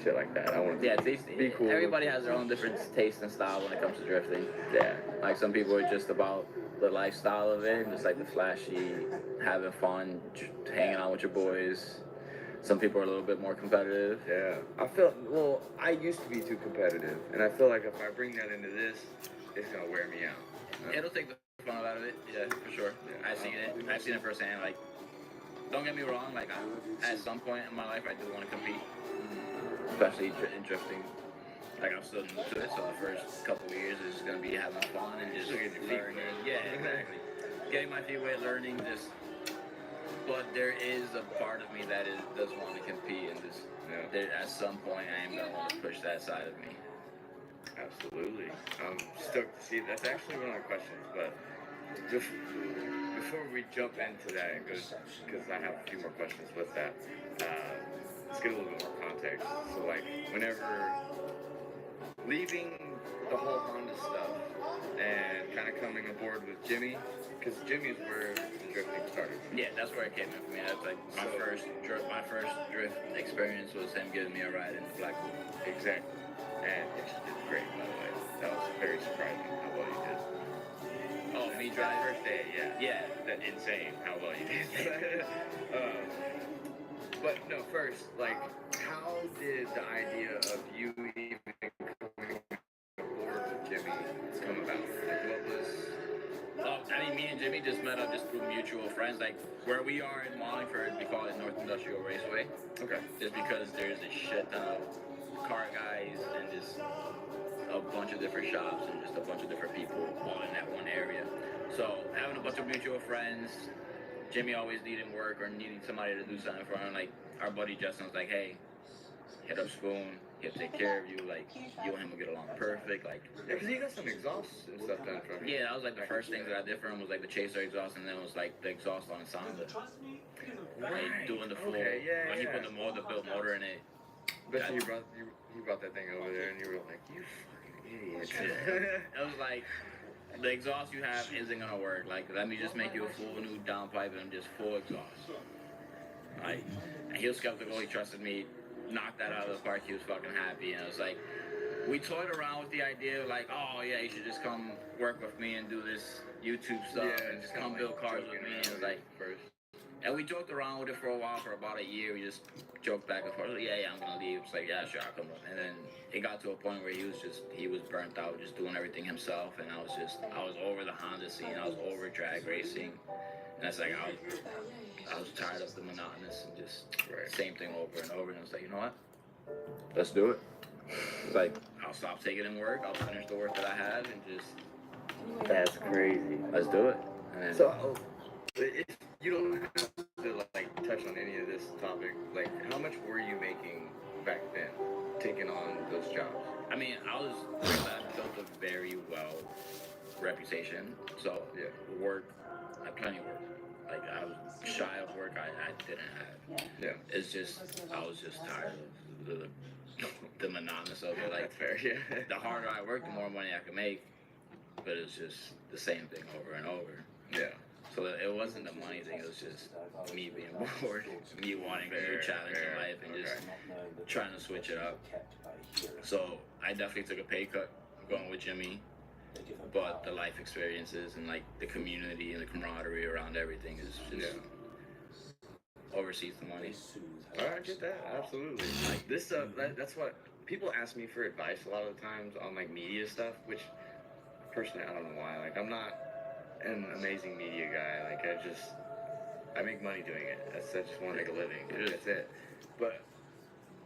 Shit like that. I want to be cool. Everybody has their own different taste and style when it comes to drifting. Yeah. Like some people are just about the lifestyle of it, just like the flashy, having fun, hanging out with your boys. Some people are a little bit more competitive. Yeah. I used to be too competitive, and I feel like if I bring that into this, it's gonna wear me out. It'll take the fun out of it, yeah, for sure. Yeah. I've seen it firsthand. Like, don't get me wrong, like, at some point in my life, I do want to compete, especially in drifting. Like, I'm still new to it, so the first couple of years is going to be having fun and just learning. Yeah, exactly. Getting my feet wet, learning, but there is a part of me that does want to compete, and at some point, I am going to want to push that side of me. Absolutely. I'm stoked to see. That's actually one of the questions, but before we jump into that, because I have a few more questions with that, let's get a little bit more context. So, like, whenever leaving the whole Honda stuff and kind of coming aboard with Jimmy, because Jimmy is where the drifting started. Yeah, that's where it came in for me. That's like my first drift experience was him giving me a ride in the Blackpool. Exactly. And you did great, by the way. That was very surprising how well you did. Oh, me driving? First day, yeah. Yeah. That's insane how well you did. But no, first, like, how did the idea of you even coming aboard with Jimmy come about? Like, what was... I mean, me and Jimmy just met up just through mutual friends. Like, where we are in Wallingford, we call it North Industrial Raceway. Okay. Just because there's a shit ton of car guys and just a bunch of different shops and just a bunch of different people all in that one area. So having a bunch of mutual friends, Jimmy always needing work or needing somebody to do something for him. Like our buddy Justin was like, hey, hit up Spoon, he'll take care of you. Like you and him will get along perfect. Like yeah, because he got some exhausts and stuff done for him. Yeah, that was like the first things that I did for him was like the Chaser exhaust, and then it was like the exhaust on Samba. Right. Like doing the full, okay, yeah, he yeah. put the built motor in it. But you brought that thing over there and you were like, you fucking idiot. It was like, the exhaust you have isn't gonna work. Like, let me just make you a full new downpipe and just full exhaust. Like, and he was skeptical, he trusted me, knocked that out of the park, he was fucking happy. And it was like, we toyed around with the idea, like, oh yeah, you should just come work with me and do this YouTube stuff and just come build cars with me. And it was like, and we joked around with it for a while, for about a year. We just joked back and forth. Like, yeah, I'm gonna leave. It's like, yeah, sure, I'll come up. And then it got to a point where he was burnt out, just doing everything himself. And I was over the Honda scene. I was over drag racing. And it's like, I was tired of the monotonous and just same thing over and over. And I was like, you know what? Let's do it. It's like, I'll stop taking in work. I'll finish the work that I have and just. That's crazy. Let's do it. And then, so, if you don't have to like touch on any of this topic, like how much were you making back then, taking on those jobs? I mean, I built a very well reputation. So yeah, work, I had plenty of work. Like I was shy of work I didn't have. Yeah. It's just I was just tired of the monotonous of it. Like that's fair. Yeah. The harder I worked, the more money I could make. But it's just the same thing over and over. Yeah. So it wasn't the money thing, it was just me being bored, me wanting a new challenge in life and just trying to switch it up. So I definitely took a pay cut going with Jimmy, but the life experiences and like the community and the camaraderie around everything is just oversees the money. I get that, absolutely. Like this stuff, that's what people ask me for advice a lot of the times on like media stuff, which personally I don't know why. Like I'm not an amazing media guy. Like I make money doing it. I just want to make a living. That's it. But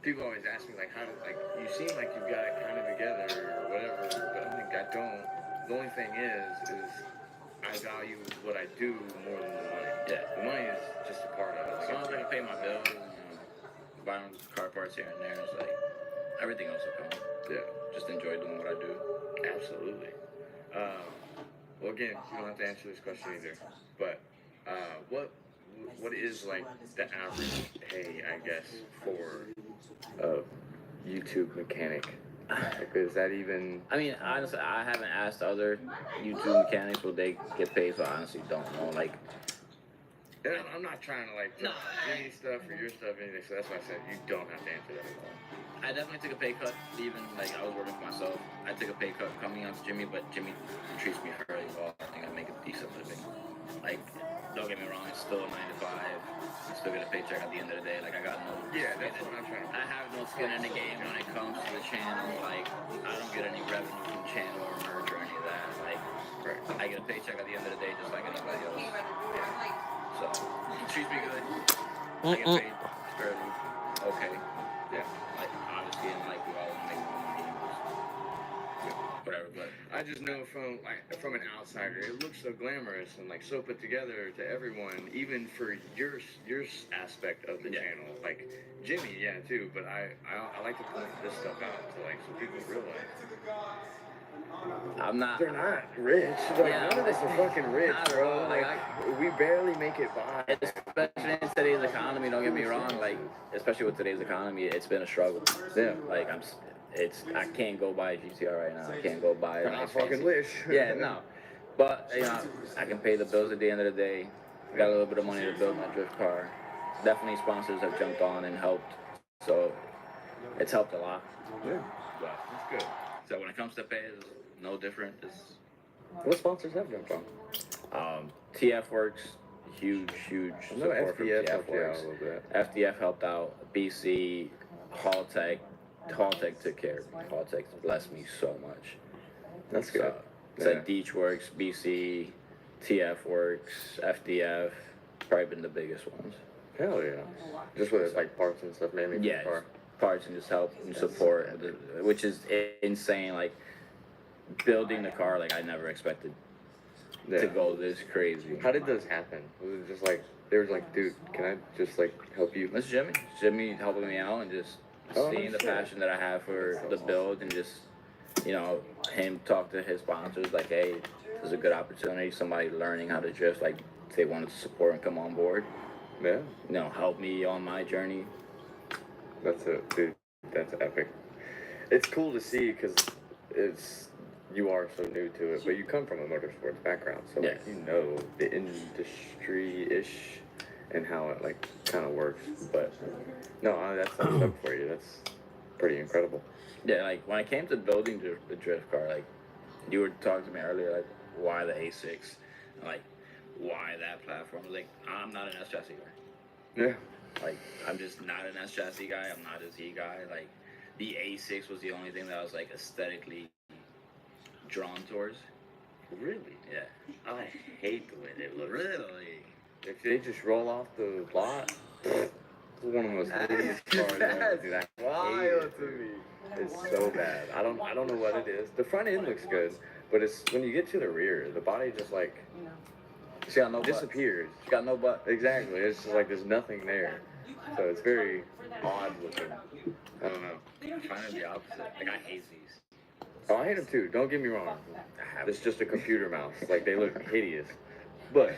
people always ask me like, like you seem like you've got it kind of together or whatever. But I'm like, I don't. The only thing is I value what I do more than the money. Yeah. The money is just a part of it. As long as I can pay my bills, buy car parts here and there, it's like everything else will come. Yeah. Just enjoy doing what I do. Absolutely. Well, again, you don't have to answer this question either. But what is like the average pay, I guess, for a YouTube mechanic? Like, is that even? I mean, honestly, I haven't asked other YouTube mechanics what they get paid, so I honestly don't know. Like, And I'm not trying to like No, any stuff or your stuff, anything. So that's why I said you don't have to answer that at all. I definitely took a pay cut, even like I was working for myself. I took a pay cut coming out to Jimmy, but Jimmy treats me fairly well. I think I make a decent living. Like, don't get me wrong, it's still a 9 to 5. I still get a paycheck at the end of the day. Like, I got no. Yeah, that's what I'm trying to. I have no skin in the game when it comes to the channel. Like, I don't get any revenue from channel or merch or any of that. Like, Right. I get a paycheck at the end of the day just like anybody else. So, he treats me good. I get paid fairly okay. Yeah. Like, obviously, and like, we all make money. Whatever, but I just know from an outsider, it looks so glamorous and like so put together to everyone, even for your aspect of the Yeah. channel. Like Jimmy, yeah, too. But I like to point this stuff out to like so people realize I'm not. they're not rich. Like, Yeah, none of us are fucking rich, not at bro. all. Like we barely make it by. Especially in today's economy, don't get me wrong. Like, especially with today's economy, it's been a struggle. Yeah. Like, I can't go buy a GTR right now. I can't go buy a I nice fucking fancy- wish. Yeah, no. But I can pay the bills at the end of the day. Got a little bit of money to build my drift car. Definitely, sponsors have jumped on and helped. So it's helped a lot. Yeah. But That's good. so when it comes to pay, it's no different. It's What sponsors have jumped on? TF Works, huge I know support from FDF TF helped you out a Works. little bit. FDF helped out. BC, Haltech took care of me. Haltech blessed me so much. That's good. So Yeah. Deech Works, BC, TF Works, FDF, probably been the biggest ones. Hell yeah. Just with like parts and stuff, mainly for Yeah, the car. parts and just help and support, which is insane. Like, building the car, like, I never expected Yeah. to go this crazy. How did those happen? Was it just like they were like, dude, can I just like help you? That's Jimmy. Jimmy helping me out and just Oh, seeing the shit. passion that I have for the build and just, him talk to his sponsors like, hey, there's a good opportunity. Somebody learning how to drift, like, they wanted to support and come on board. Yeah. Help me on my journey. That's it, dude. That's epic. It's cool to see because you are so new to it, but you come from a motorsports background, so like Yeah. you know the industry-ish and how it like kind of works. But no, that's up for you. That's pretty incredible. Yeah, like, when it came to building the drift car, like, you were talking to me earlier, like, why the A6? Like, why that platform? Like, I'm not an S chassis guy. Yeah. Like, I'm just not an S chassis guy. I'm not a Z guy. Like, the A6 was the only thing that I was, like, aesthetically drawn towards. Really? Yeah. I hate the way they look. Really? If they just roll off the lot, it's one of the most hideous cars ever. Dude, I hate it, dude. It's so bad. I don't know what it is. The front end looks good, but it's when you get to the rear, the body just like She got no butt. disappears. She got no butt. Exactly. It's just like there's nothing there. So it's very odd looking. I don't know. I'm trying to be opposite. Like, I hate these. Oh, I hate them too. Don't get me wrong. It's just a computer mouse. Like they look hideous, but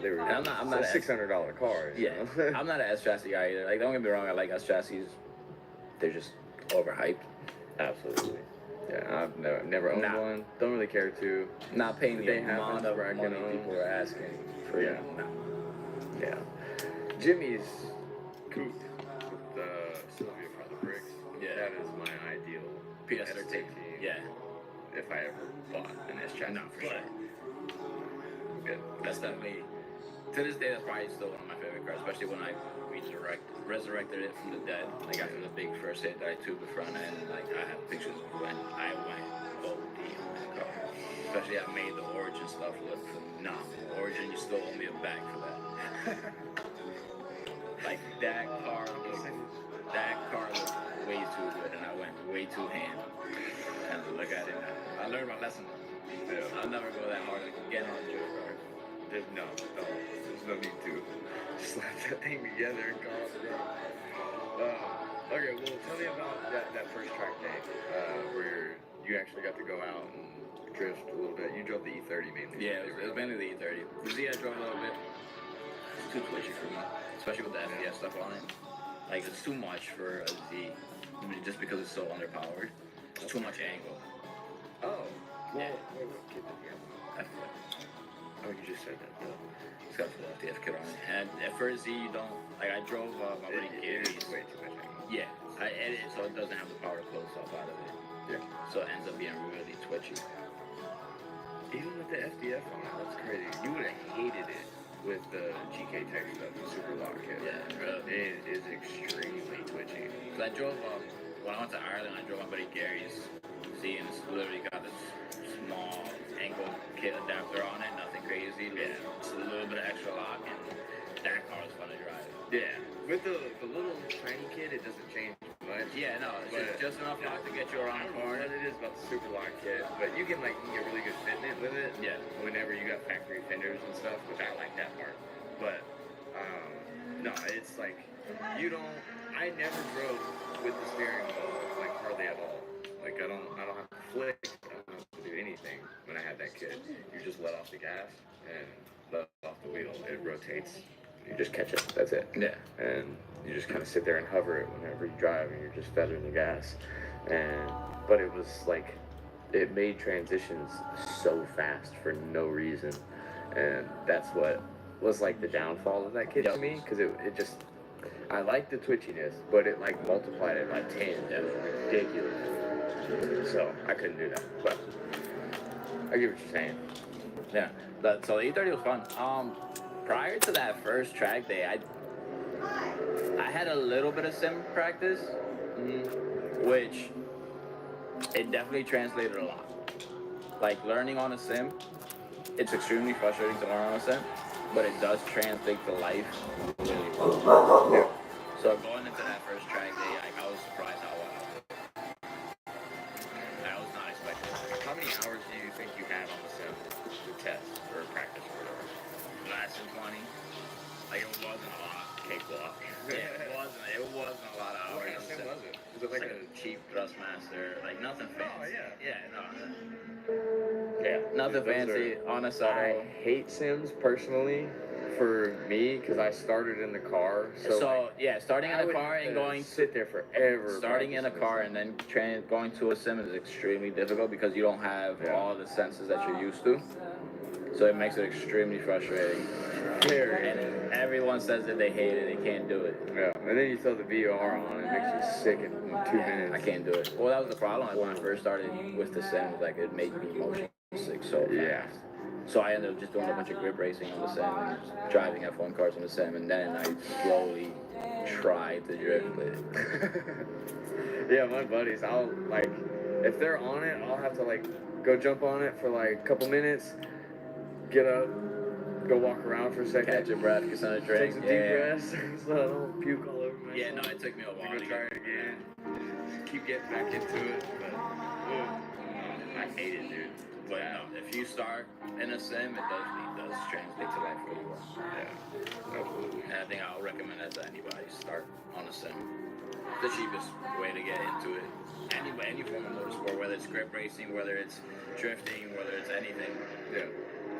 they were. I'm not a $600 car. you Yeah. know? I'm not an S chassis guy either. Like, don't get me wrong. I like S chassis. They're just overhyped. Absolutely. Yeah, I've never owned Nah. one. Don't really care to. Not paying Did the they have amount ones of where I money can own? people are asking for. Yeah. No. Yeah. Jimmy's coupe with Sylvia from the bricks. Yeah. That is my ideal PS13. Yeah. If I ever bought an S chassis. No, for But- sure. Good. That's definitely, to this day, that's probably still one of my favorite cars, especially when I resurrected it from the dead. Like, after the big first hit that I tubed the front end, like, I have pictures of when I went OD on that car. Especially I made the Origin stuff look phenomenal. Origin, you still owe me a bag for that. Like that car looked way too good, and I went way too ham. And look at it now. I learned my lesson. Yeah. I'll never go that hard again on a drift car. There's no need to slap that thing together and call it a day. Okay, well, tell me about that first track day where you actually got to go out and drift a little bit. You drove the E30 mainly. Yeah, it was mainly the E30. The Z I drove a little bit. It's too twitchy for me, especially with the FDS stuff on it. Like, it's too much for a Z, I mean, just because it's so underpowered. It's too much angle. Oh, well, Yeah. what kit did you have? F-flip. Oh, you just said that. It's got a full FDF kit on it. And for a Z, you don't, like, I drove my buddy Gary's. Way too much angle. Yeah, I edit so it doesn't have the power to close stuff out of it. Yeah. So it ends up being really twitchy. Even with the FDF on it, that's crazy. You would have hated it with the GK Tech stuff, the Super Lock kit. Yeah, really. It is extremely twitchy. So I drove, when I went to Ireland, I drove my buddy Gary's Z, and it's literally got this small angle kit adapter on it, nothing crazy. Yeah, it's a little bit of extra lock, and that car was fun to drive. Yeah. With the little tiny kit, it doesn't change much. Yeah, no, it's just enough lock to get you I around don't the know corner. what it is about the Super Lock kit, but you can get really good fitment with it. Yeah. Whenever you got factory fenders and stuff, which I like that part. But no, it's like you don't. I never drove with the steering wheel like hardly at all. Like I don't have to flick. I don't have to do anything when I had that kit. You just let off the gas and let off the wheel. It rotates. You just catch it. That's it. Yeah. And you just kind of sit there and hover it whenever you drive, and you're just feathering the gas. But it was like, it made transitions so fast for no reason, and that's what was like the downfall of that kit to me, because it just, I liked the twitchiness, but it like multiplied it by 10. It was ridiculous. So I couldn't do that, but I get what you're saying. Yeah. So the E30 was fun. Prior to that first track day, I had a little bit of sim practice, which it definitely translated a lot. Like learning on a sim, it's extremely frustrating to learn on a sim, but it does translate to life really well. Yeah. So going into that first track day, I was surprised how well I did. I was not expecting it. How many hours do you think you had on the sim to test or practice or whatever? Less than 20. Like it wasn't a lot. Cakewalk. Yeah, it wasn't a lot of hours. What kind of sim was it? Was it Like like a cheap Thrustmaster, like nothing fancy. yeah. Yeah, no. Yeah. Nothing Those fancy are- on a I side. hate sims personally for me because I started in the car. So, So yeah, starting I in a would car have and to going sit there forever. starting in a practicing car this. and then going to a sim is extremely difficult because you don't have Yeah. all the senses that you're used to. So it makes it extremely frustrating. Very. And everyone says that they hate it, they can't do it. Yeah, and then you throw the VR on, it makes you sick in 2 minutes. I can't do it. Well, that was the problem. Like when I first started with the sim, like it made me motion sick so fast. Yeah. So I ended up just doing a bunch of grip racing on the sim and driving F1 cars on the sim, and then I slowly tried to drift with it. Yeah, my buddies, I'll like, if they're on it, I'll have to like go jump on it for like a couple minutes, get up, go walk around for a second, Catch your breath, get some take drink. some deep breaths so I don't puke all over myself. Yeah, no, it took me a while Go to try get it again. Just keep getting back into it, but I hate it, dude. But no, if you start in a sim, it does translate to life really well. Yeah, absolutely. And I think I'll recommend that to anybody. Start on a sim. The cheapest way to get into it. Any form of motorsport, whether it's grip racing, whether it's drifting, whether it's anything. Yeah,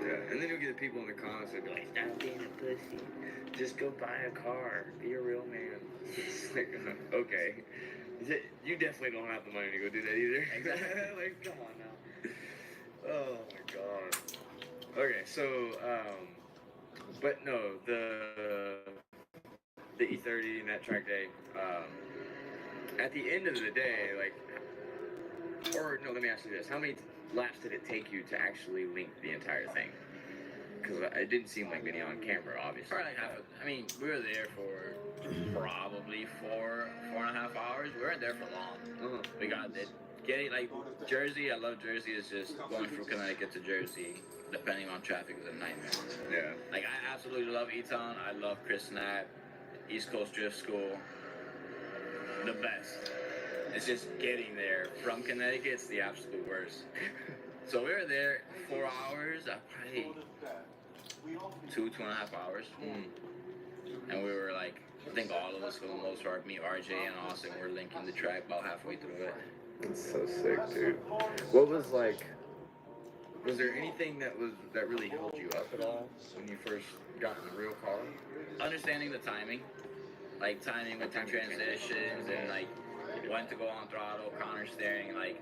yeah. And then you'll get people in the comments that be like, "Stop being a pussy. Just go buy a car. Be a real man." It's like, okay. You definitely don't have the money to go do that either. Exactly. Like, come on now. Oh my god. Okay, so but no, the E30 and that track day. At the end of the day, like, or no, let me ask you this: how many laps did it take you to actually link the entire thing? Because it didn't seem like many on camera, obviously. Probably like we were there for probably 4.5 hours. We weren't there for long. Uh-huh. We got it getting like Jersey, I love Jersey. It's just going through Connecticut to Jersey, depending on traffic, is a nightmare. Yeah. Like I absolutely love E-Town. I love Chris Snap, East Coast Drift School, the best. It's just getting there from Connecticut. It's the absolute worst. So we were there 4 hours, probably 2.5 hours, and we were like, I think all of us for the most part, me, RJ, and Austin, were linking the track about halfway through it. It's so sick, dude. What was like? Was there anything that really held you up at all when you first got in the real car? Understanding the timing, like timing with the transitions and like when to go on throttle, counter steering. Like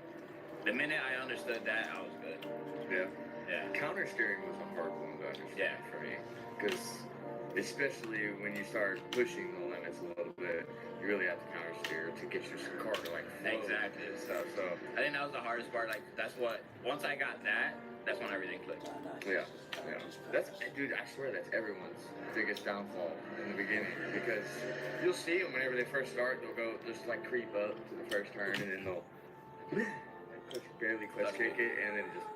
the minute I understood that, I was good. Yeah. Yeah. Counter steering was a hard one to understand Yeah. for me, because especially when you start pushing the limits a little bit, you really have to counter steer to get your car to like flow Exactly. and stuff. So I think that was the hardest part. Like that's what. Once I got that, that's when everything clicked. yeah. That's, dude, I swear that's everyone's biggest downfall in the beginning, because you'll see them whenever they first start. They'll go just like creep up to the first turn, and then they'll barely clutch kick it, and then just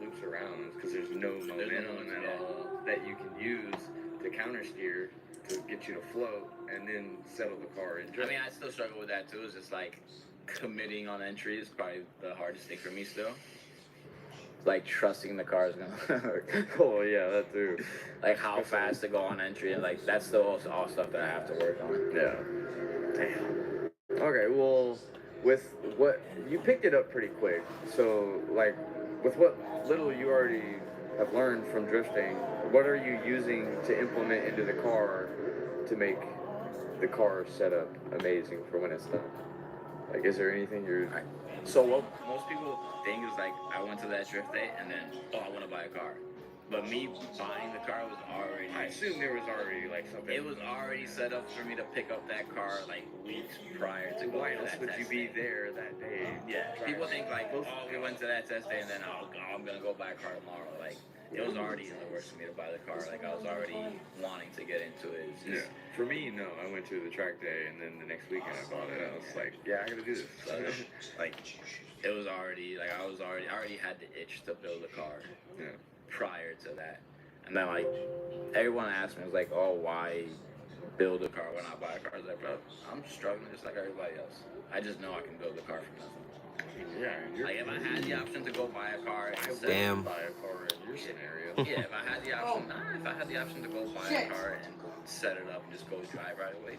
loops around, because there's no momentum at all that you can use to counter steer to get you to float and then settle the car in I drift. mean, I still struggle with that too. It's just like committing on entry is probably the hardest thing for me still. Like trusting the car is gonna work. Oh yeah, that too. Like how fast to go on entry, and like that's still also all stuff that I have to work on. Yeah. Damn. Okay, well, with what you picked it up pretty quick, so like with what little you already have learned from drifting, what are you using to implement into the car to make the car setup amazing for when it's done? Like, is there anything you're... So what most people think is like, I went to that drift day and then, I want to buy a car. But me buying the car was already... I assume there was already like something... It was already set up for me to pick up that car like weeks prior to Why going to else that would test you be day. there that day? Yeah, people think like, we went to that test day and then I'm gonna go buy a car tomorrow. Like, it was already in the works for me to buy the car. Like, I was already wanting to get into it. It's just, For me, no. I went to the track day, and then the next weekend I bought it. I was like, yeah, I gotta do this. like, it was already like I already had the itch to build a car prior to that. And then like everyone asked me, was like, oh, why build a car when I buy a car? I was like, bro, I'm struggling just like everybody else. I just know I can build a car from nothing. Yeah. Like if I had the option to go buy a car, Damn. Buy a car in your scenario. yeah, if I had the option to go buy a car and set it up and just go drive right away,